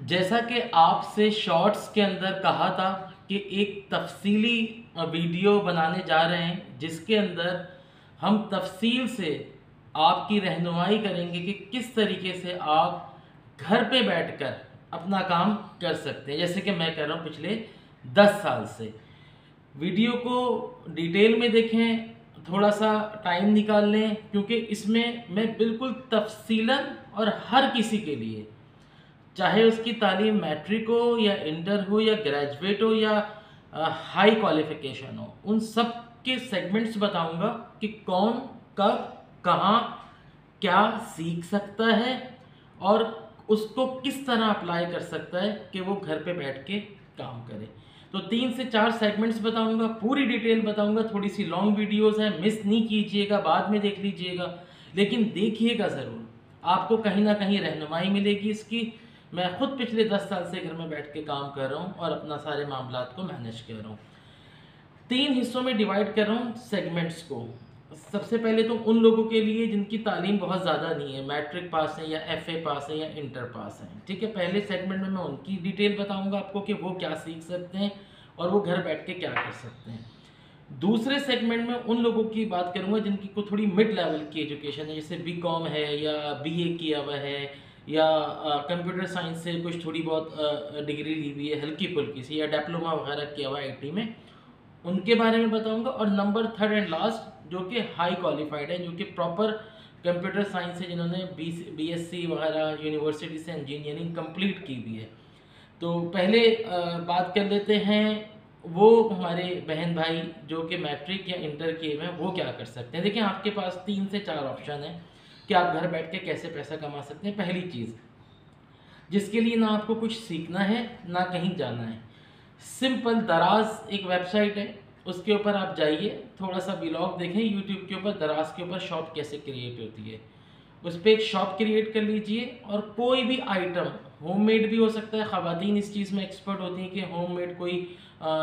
जैसा कि आपसे शॉर्ट्स के अंदर कहा था कि एक तफसीली वीडियो बनाने जा रहे हैं जिसके अंदर हम तफसील से आपकी रहनुमाई करेंगे कि किस तरीके से आप घर पे बैठकर अपना काम कर सकते हैं, जैसे कि मैं कर रहा हूँ पिछले 10 साल से। वीडियो को डिटेल में देखें, थोड़ा सा टाइम निकाल लें, क्योंकि इसमें मैं बिल्कुल तफसीलन और हर किसी के लिए, चाहे उसकी तालीम मैट्रिक हो या इंटर हो या ग्रेजुएट हो या हाई क्वालिफिकेशन हो, उन सब के सेगमेंट्स बताऊंगा कि कौन कब कहाँ क्या सीख सकता है और उसको किस तरह अप्लाई कर सकता है कि वो घर पे बैठ के काम करे। तो 3 से 4 सेगमेंट्स बताऊंगा, पूरी डिटेल बताऊंगा। थोड़ी सी लॉन्ग वीडियोस है, मिस नहीं कीजिएगा, बाद में देख लीजिएगा, लेकिन देखिएगा ज़रूर, आपको कहीं ना कहीं रहनुमाई मिलेगी इसकी। मैं खुद पिछले 10 साल से घर में बैठ के काम कर रहा हूँ और अपना सारे मामलात को मैनेज कर रहा हूँ। 3 हिस्सों में डिवाइड कर रहा हूँ सेगमेंट्स को। सबसे पहले तो उन लोगों के लिए जिनकी तालीम बहुत ज़्यादा नहीं है, मैट्रिक पास है या एफए पास है या इंटर पास है, ठीक है। पहले सेगमेंट में मैं उनकी डिटेल बताऊंगा आपको कि वो क्या सीख सकते हैं और वो घर बैठ के क्या कर सकते हैं। दूसरे सेगमेंट में उन लोगों की बात करूंगा जिनकी को थोड़ी मिड लेवल की एजुकेशन है, जैसे बीकॉम है या बीए किया हुआ है या कंप्यूटर साइंस से कुछ थोड़ी बहुत डिग्री ली हुई है हल्की फुल्की सी, या डिप्लोमा वगैरह किया हुआ है आईटी में, उनके बारे में बताऊंगा। और नंबर 3rd एंड लास्ट जो कि हाई क्वालिफाइड है, जो कि प्रॉपर कंप्यूटर साइंस से जिन्होंने बीएससी वगैरह यूनिवर्सिटी से इंजीनियरिंग कंप्लीट की हुई है। तो पहले बात कर लेते हैं वो हमारे बहन भाई जो कि मैट्रिक या इंटर किए हुए हैं, वो क्या कर सकते हैं। देखिए, आपके पास 3 से 4 ऑप्शन है कि आप घर बैठ के कैसे पैसा कमा सकते हैं। पहली चीज़, जिसके लिए ना आपको कुछ सीखना है ना कहीं जाना है, सिंपल दराज एक वेबसाइट है, उसके ऊपर आप जाइए, थोड़ा सा व्लॉग देखें यूट्यूब के ऊपर, दराज के ऊपर शॉप कैसे क्रिएट होती है, उस पर एक शॉप क्रिएट कर लीजिए और कोई भी आइटम, होममेड भी हो सकता है, ख़वातीन इस चीज़ में एक्सपर्ट होती हैं कि होममेड कोई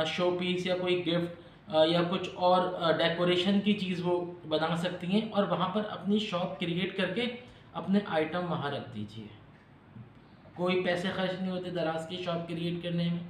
शो पीस या कोई गिफ्ट या कुछ और डेकोरेशन की चीज़ वो बना सकती हैं, और वहाँ पर अपनी शॉप क्रिएट करके अपने आइटम वहाँ रख दीजिए। कोई पैसे खर्च नहीं होते दराज की शॉप क्रिएट करने में।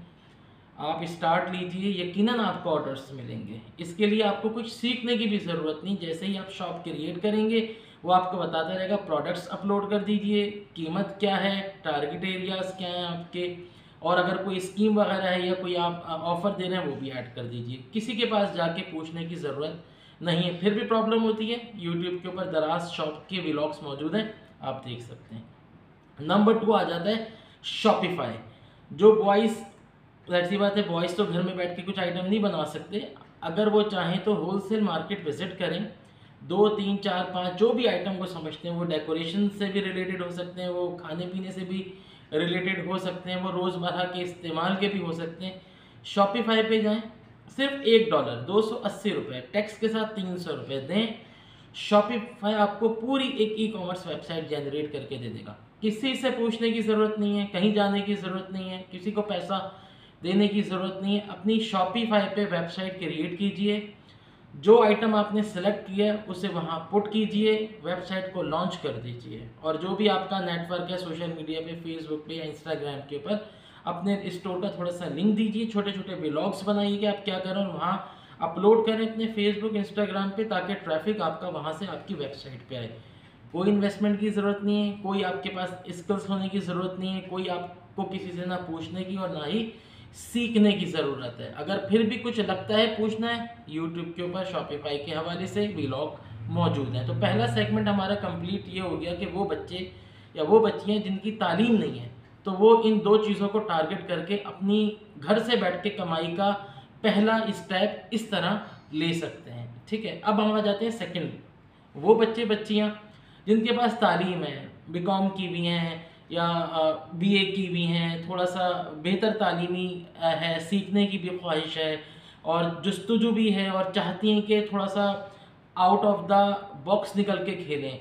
आप स्टार्ट लीजिए, यकीनन आपको ऑर्डर्स मिलेंगे। इसके लिए आपको कुछ सीखने की भी ज़रूरत नहीं, जैसे ही आप शॉप क्रिएट करेंगे वो आपको बताता रहेगा। प्रोडक्ट्स अपलोड कर दीजिए, कीमत क्या है, टारगेट एरियाज़ क्या हैं आपके, और अगर कोई स्कीम वगैरह है या कोई आप ऑफ़र दे रहे हैं वो भी ऐड कर दीजिए। किसी के पास जाके पूछने की ज़रूरत नहीं है। फिर भी प्रॉब्लम होती है, यूट्यूब के ऊपर दराज शॉप के व्लॉग्स मौजूद हैं, आप देख सकते हैं। नंबर 2 आ जाता है शॉपिफाई। जो बॉयज़, जाहिर सी बात है, बॉयज़ तो घर में बैठ के कुछ आइटम नहीं बना सकते। अगर वो चाहें तो होलसेल मार्केट विजिट करें, 2 3 4 5 जो भी आइटम को समझते हैं, वो डेकोरेशन से भी रिलेटेड हो सकते हैं, वो खाने पीने से भी रिलेटेड हो सकते हैं, वो रोज़मर्रा के इस्तेमाल के भी हो सकते हैं। शॉपिफाई पे जाएं, सिर्फ $1 280 टैक्स के साथ ₹300 दें। शॉपिफाई आपको पूरी एक ई कॉमर्स वेबसाइट जनरेट करके दे देगा। किसी से पूछने की ज़रूरत नहीं है, कहीं जाने की ज़रूरत नहीं है, किसी को पैसा देने की ज़रूरत नहीं है। अपनी शॉपिफाई पे वेबसाइट क्रिएट कीजिए, जो आइटम आपने सेलेक्ट किया है उसे वहाँ पुट कीजिए, वेबसाइट को लॉन्च कर दीजिए, और जो भी आपका नेटवर्क है सोशल मीडिया पे, फेसबुक पे या इंस्टाग्राम के ऊपर, अपने स्टोर का थोड़ा सा लिंक दीजिए, छोटे छोटे व्लॉग्स बनाइए कि आप क्या कर रहे हैं, और वहाँ अपलोड करें अपने फेसबुक इंस्टाग्राम पे, ताकि ट्रैफिक आपका वहाँ से आपकी वेबसाइट पे आए। कोई इन्वेस्टमेंट की ज़रूरत नहीं है, कोई आपके पास स्किल्स होने की ज़रूरत नहीं है, कोई आपको किसी से ना पूछने की और ना ही सीखने की ज़रूरत है। अगर फिर भी कुछ लगता है पूछना है, यूट्यूब के ऊपर शॉपिफाई के हवाले से व्लॉग मौजूद हैं। तो पहला सेगमेंट हमारा कंप्लीट ये हो गया कि वो बच्चे या वो बच्चियाँ जिनकी तालीम नहीं है, तो वो इन 2 चीज़ों को टारगेट करके अपनी घर से बैठ के कमाई का पहला स्टेप इस तरह ले सकते हैं, ठीक है। अब हम आ जाते हैं सेकंड, वो बच्चे बच्चियाँ जिनके पास तालीम है, बीकॉम की भी हैं या बीए की भी हैं, थोड़ा सा बेहतर तालीमी है, सीखने की भी ख्वाहिश है और जुस्तजू भी है, और चाहती हैं कि थोड़ा सा आउट ऑफ द बॉक्स निकल के खेलें,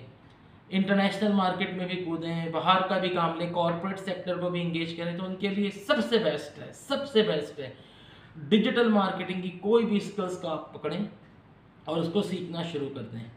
इंटरनेशनल मार्केट में भी कूदें, बाहर का भी काम लें, कॉरपोरेट सेक्टर को भी इंगेज करें। तो उनके लिए सबसे बेस्ट है, सबसे बेस्ट है डिजिटल मार्केटिंग की कोई भी स्किल्स का आप पकड़ें और उसको सीखना शुरू कर दें।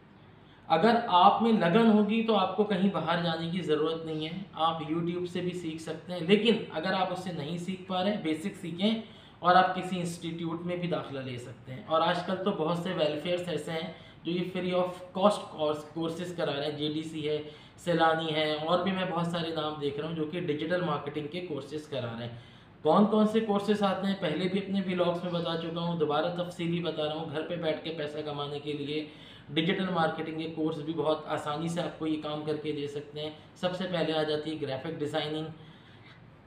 अगर आप में लगन होगी तो आपको कहीं बाहर जाने की ज़रूरत नहीं है, आप यूट्यूब से भी सीख सकते हैं। लेकिन अगर आप उससे नहीं सीख पा रहे हैं, बेसिक सीखें और आप किसी इंस्टीट्यूट में भी दाखिला ले सकते हैं। और आजकल तो बहुत से वेलफेयर्स ऐसे हैं जो ये फ्री ऑफ कॉस्ट कोर्सेज करा रहे हैं। जेडीसी है, सैलानी है, और भी मैं बहुत सारे नाम देख रहा हूँ जो कि डिजिटल मार्केटिंग के कोर्सेज करा रहे हैं। कौन कौन से कोर्सेज आते हैं पहले भी अपने व्लॉग्स में बता चुका हूँ, दोबारा तफसीली बता रहा हूँ। घर पे बैठ के पैसा कमाने के लिए डिजिटल मार्केटिंग के कोर्स भी बहुत आसानी से आपको ये काम करके दे सकते हैं। सबसे पहले आ जाती है ग्राफिक डिज़ाइनिंग,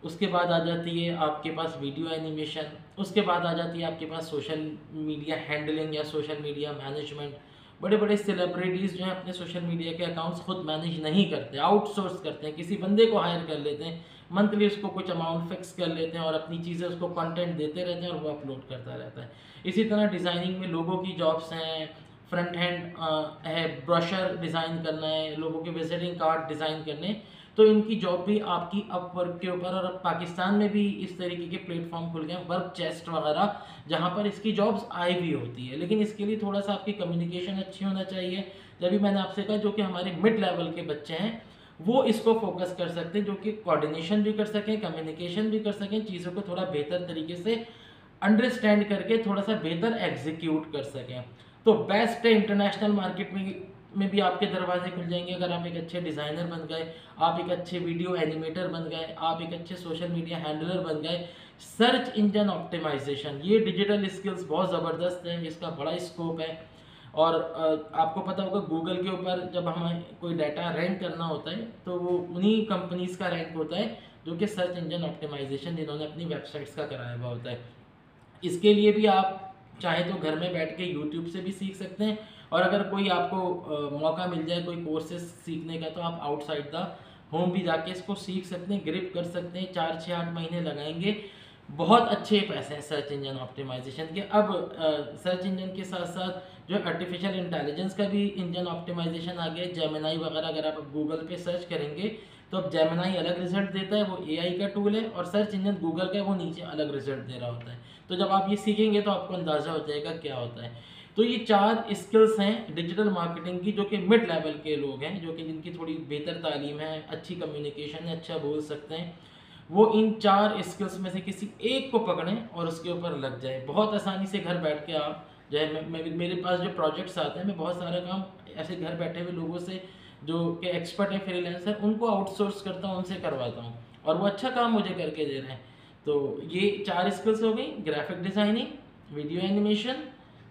उसके बाद आ जाती है आपके पास वीडियो एनिमेशन, उसके बाद आ जाती है आपके पास सोशल मीडिया हैंडलिंग या सोशल मीडिया मैनेजमेंट। बड़े बड़े सेलिब्रिटीज़ जो हैं अपने सोशल मीडिया के अकाउंट्स खुद मैनेज नहीं करते, आउटसोर्स करते हैं, किसी बंदे को हायर कर लेते हैं, मंथली उसको कुछ अमाउंट फिक्स कर लेते हैं और अपनी चीज़ें उसको कंटेंट देते रहते हैं और वो अपलोड करता रहता है। इसी तरह डिज़ाइनिंग में लोगों की जॉब्स हैं, फ्रंट हैंड है, ब्रोशर डिज़ाइन करना है, लोगों के विजिटिंग कार्ड डिज़ाइन करने, तो इनकी जॉब भी आपकी अपवर्क के ऊपर, और अब पाकिस्तान में भी इस तरीके के प्लेटफॉर्म खुल गए हैं, वर्क चेस्ट वगैरह, जहाँ पर इसकी जॉब्स आई भी होती है। लेकिन इसके लिए थोड़ा सा आपकी कम्युनिकेशन अच्छी होना चाहिए। जब भी मैंने आपसे कहा जो कि हमारे मिड लेवल के बच्चे हैं वो इसको फोकस कर सकते हैं, जो कि कोऑर्डिनेशन भी कर सकें, कम्युनिकेशन भी कर सकें, चीज़ों को थोड़ा बेहतर तरीके से अंडरस्टैंड करके थोड़ा सा बेहतर एग्जीक्यूट कर सकें। तो बेस्ट है, इंटरनेशनल मार्केट में भी आपके दरवाजे खुल जाएंगे अगर आप एक अच्छे डिज़ाइनर बन गए, आप एक अच्छे वीडियो एनिमेटर बन गए, आप एक अच्छे सोशल मीडिया हैंडलर बन गए। सर्च इंजन ऑप्टिमाइजेशन, ये डिजिटल स्किल्स बहुत ज़बरदस्त है, इसका बड़ा स्कोप है। और आपको पता होगा गूगल के ऊपर जब हमें कोई डाटा रैंक करना होता है तो वो उन्हीं कंपनीज़ का रैंक होता है जो कि सर्च इंजन ऑप्टिमाइजेशन जिन्होंने अपनी वेबसाइट्स का कराया हुआ होता है। इसके लिए भी आप चाहे तो घर में बैठ के यूट्यूब से भी सीख सकते हैं, और अगर कोई आपको मौका मिल जाए कोई कोर्सेज सीखने का तो आप आउटसाइड द होम भी जाके इसको सीख सकते हैं, ग्रिप कर सकते हैं। 4, 6, 8 महीने लगाएंगे, बहुत अच्छे पैसे हैं सर्च इंजन ऑप्टिमाइजेशन के। अब सर्च इंजन के साथ साथ जो आर्टिफिशियल इंटेलिजेंस का भी इंजन ऑप्टिमाइजेशन आ गया, जेमिनाई वगैरह। अगर आप गूगल पे सर्च करेंगे तो अब जेमिनाई अलग रिजल्ट देता है, वो एआई का टूल है, और सर्च इंजन गूगल का है, वो नीचे अलग रिजल्ट दे रहा होता है। तो जब आप ये सीखेंगे तो आपको अंदाज़ा हो जाएगा क्या होता है। तो ये 4 स्किल्स हैं डिजिटल मार्केटिंग की, जो कि मिड लेवल के लोग हैं, जो कि जिनकी थोड़ी बेहतर तालीम है, अच्छी कम्युनिकेशन है, अच्छा बोल सकते हैं, वो इन 4 स्किल्स में से किसी एक को पकड़ें और उसके ऊपर लग जाए। बहुत आसानी से घर बैठ के आप जो है, मेरे पास जो प्रोजेक्ट्स आते हैं, मैं बहुत सारा काम ऐसे घर बैठे हुए लोगों से जो कि एक्सपर्ट है, फ्रीलांसर, उनको आउटसोर्स करता हूँ, उनसे करवाता हूँ, और वो अच्छा काम मुझे करके दे रहे हैं। तो ये 4 स्किल्स हो गई, graphic designing, video animation,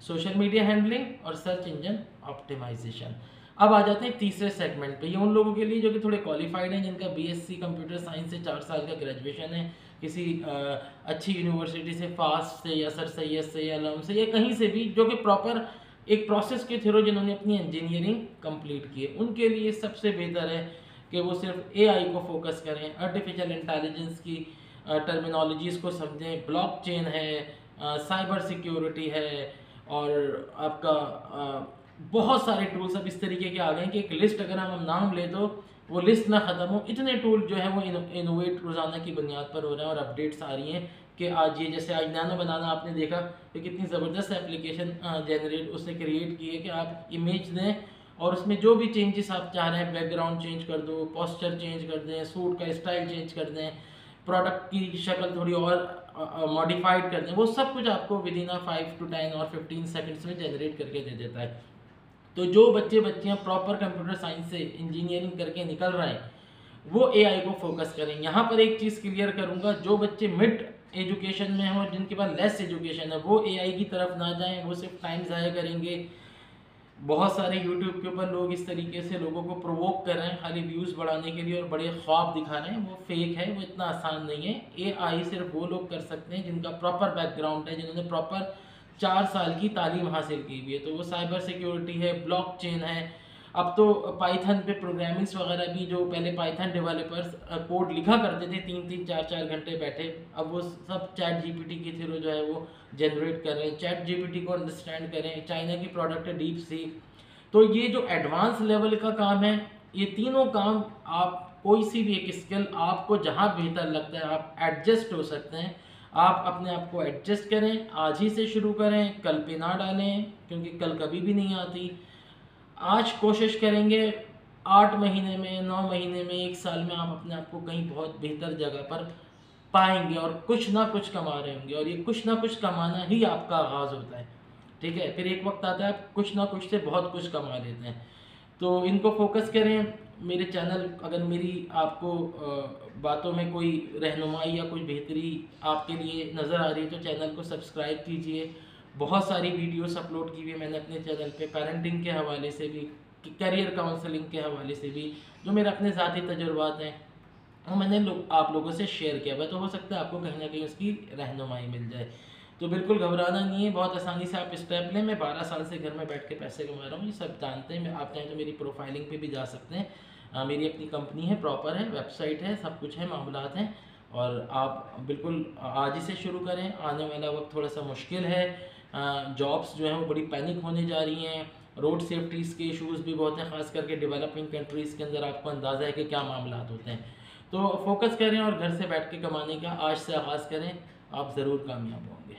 social media handling और सर्च इंजन ऑप्टिमाइजेशन। अब आ जाते हैं तीसरे सेगमेंट पे। ये उन लोगों के लिए जो कि थोड़े क्वालिफाइड हैं, जिनका बीएससी कंप्यूटर साइंस से 4 साल का ग्रेजुएशन है, किसी अच्छी यूनिवर्सिटी से, फास्ट से या सर सैयद से या लम से या कहीं से भी, जो कि प्रॉपर एक प्रोसेस के थ्रू जिन्होंने अपनी इंजीनियरिंग कंप्लीट की है, उनके लिए सबसे बेहतर है कि वो सिर्फ एआई को फोकस करें, आर्टिफिशियल इंटेलिजेंस की टर्मिनोलॉजीज़ को समझें, ब्लॉकचेन है, साइबर सिक्योरिटी है, और आपका बहुत सारे टूल्स अब इस तरीके के आ गए हैं कि एक लिस्ट अगर हम नाम ले तो वो लिस्ट ना ख़त्म हो। इतने टूल जो है वो इनोवेट रोज़ाना की बुनियाद पर हो रहे हैं और अपडेट्स आ रही हैं कि आज ये जैसे आज नैनो बनाना आपने देखा कि कितनी ज़बरदस्त एप्लीकेशन जनरेट उसने क्रिएट की है कि आप इमेज दें और उसमें जो भी चेंजेस आप चाह रहे हैं, बैकग्राउंड चेंज कर दो, पोस्चर चेंज कर दें, सूट का स्टाइल चेंज कर दें, प्रोडक्ट की शक्ल थोड़ी और मॉडिफाइड कर दें, वो सब कुछ आपको विद इन 5 to 10 और 15 सेकंड्स में जनरेट करके दे देता है। तो जो बच्चियाँ प्रॉपर कंप्यूटर साइंस से इंजीनियरिंग करके निकल रहे हैं वो एआई को फोकस करें। यहाँ पर एक चीज़ क्लियर करूँगा, जो बच्चे मिड एजुकेशन में हैं और जिनके पास लेस एजुकेशन है वो एआई की तरफ ना जाएं, वो सिर्फ टाइम ज़ाया करेंगे। बहुत सारे यूट्यूब के ऊपर लोग इस तरीके से लोगों को प्रोवोक कर रहे हैं खाली व्यूज़ बढ़ाने के लिए और बड़े ख्वाब दिखा रहे हैं, वो फेक है, वो इतना आसान नहीं है। एआई सिर्फ वो लोग कर सकते हैं जिनका प्रॉपर बैकग्राउंड है, जिन्होंने प्रॉपर 4 साल की तालीम हासिल की हुई है। तो वो साइबर सिक्योरिटी है, ब्लॉकचेन है, अब तो पाइथन पे प्रोग्रामिंग्स वगैरह भी, जो पहले पाइथन डेवलपर्स कोड लिखा करते थे 3-3, 4-4 घंटे बैठे, अब वो सब चैट जीपीटी के थ्रू जो है वो जनरेट कर रहे हैं। चैट जीपीटी को अंडरस्टैंड करें, चाइना की प्रोडक्ट है डीप सीक। तो ये जो एडवांस लेवल का काम है, ये तीनों काम आप कोई सी भी एक स्किल आपको जहाँ बेहतर लगता है आप एडजस्ट हो सकते हैं। आप अपने आप को एडजस्ट करें, आज ही से शुरू करें, कल पे ना डालें क्योंकि कल कभी भी नहीं आती। आज कोशिश करेंगे 8 महीने में, 9 महीने में, 1 साल में आप अपने आप को कहीं बहुत बेहतर जगह पर पाएँगे और कुछ ना कुछ कमा रहे होंगे, और ये कुछ ना कुछ कमाना ही आपका आगाज़ होता है, ठीक है? फिर एक वक़्त आता है आप कुछ ना कुछ से बहुत कुछ कमा लेते हैं। तो इनको फ़ोकस करें। मेरे चैनल, अगर मेरी आपको बातों में कोई रहनुमाई या कोई बेहतरी आपके लिए नज़र आ रही है तो चैनल को सब्सक्राइब कीजिए। बहुत सारी वीडियोस अपलोड की हुई है मैंने अपने चैनल पे, पेरेंटिंग के हवाले से भी, करियर काउंसलिंग के हवाले से भी, जो मेरे अपने ज़ाती तजुर्बात हैं वो मैंने आप लोगों से शेयर किया हुआ है। तो हो सकता है आपको कहीं ना कहीं उसकी रहनुमाई मिल जाए। तो बिल्कुल घबराना नहीं है, बहुत आसानी से आप स्टेप लें। मैं 12 साल से घर में बैठ के पैसे कमा रहा हूँ, ये सब जानते हैं। मैं, आप चाहें तो मेरी प्रोफाइलिंग पे भी जा सकते हैं। मेरी अपनी कंपनी है, प्रॉपर है, वेबसाइट है, सब कुछ है, मामलात हैं। और आप बिल्कुल आज ही से शुरू करें। आने वाला वक्त थोड़ा सा मुश्किल है। जॉब्स जो हैं वो बड़ी पैनिक होने जा रही हैं। रोड सेफ्टीज़ के इशूज़ भी बहुत हैं, ख़ास करके डेवलपिंग कंट्रीज़ के अंदर आपको अंदाज़ा है कि क्या मामलात होते हैं। तो फोकस करें और घर से बैठ के कमाने का आज से आगाज़ करें, आप ज़रूर कामयाब होंगे।